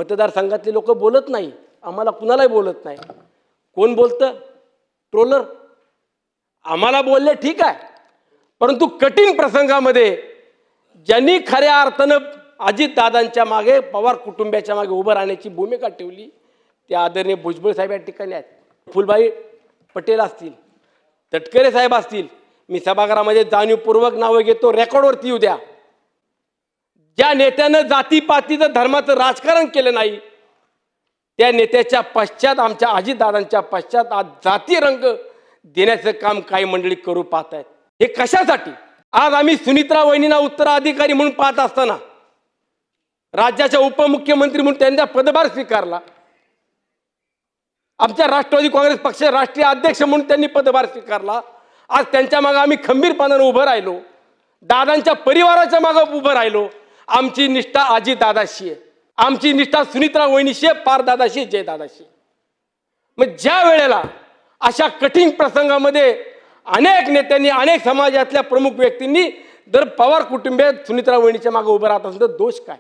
मतदारसंघातले लोक बोलत नाही, आम्हाला कुणालाही बोलत नाही। कोण बोलतं? ट्रोलर। आम्हाला बोलले ठीक आहे, परंतु कठीण प्रसंगामध्ये ज्यांनी खऱ्या अर्थानं अजितदादांच्या मागे, पवार कुटुंबाच्या मागे उभं राहण्याची भूमिका ठेवली ते आदरणीय भुजबळ साहेब या ठिकाणी आहेत। फुलबाई पटेल असतील, तटकरे साहेब असतील, मी सभागृहामध्ये जाणीवपूर्वक नावं घेतो, रेकॉर्डवरती येऊ द्या। ज्या नेत्यानं जातीपातीचं धर्माचं राजकारण केलं नाही त्या नेत्याच्या पश्चात, आमच्या अजितदादांच्या पश्चात आज जाती रंग देण्याचं काम काही मंडळी करू पाहत आहेत। हे कशासाठी? आज आम्ही सुनित्रा वहिनींना उत्तराधिकारी म्हणून पाहत असताना, राज्याच्या उपमुख्यमंत्री म्हणून त्यांचा पदभार स्वीकारला, आमच्या राष्ट्रवादी काँग्रेस पक्षाचे राष्ट्रीय अध्यक्ष म्हणून त्यांनी पदभार स्वीकारला। आज त्यांच्या मागे आम्ही खंबीरपणाने उभं राहिलो, दादांच्या परिवाराच्या मागे उभं राहिलो। आमची निष्ठा अजितदादाशी आहे, आमची निष्ठा सुनित्रा वहिनीशी आहे, पारदादाशी, जयदादाशी। मग ज्या वेळेला अशा कठीण प्रसंगामध्ये अनेक नेत्यांनी, अनेक समाजातल्या प्रमुख व्यक्तींनी जर पवार कुटुंबिय सुनित्रा वहिनीच्या मागे उभं राहत असेल तर दोष काय?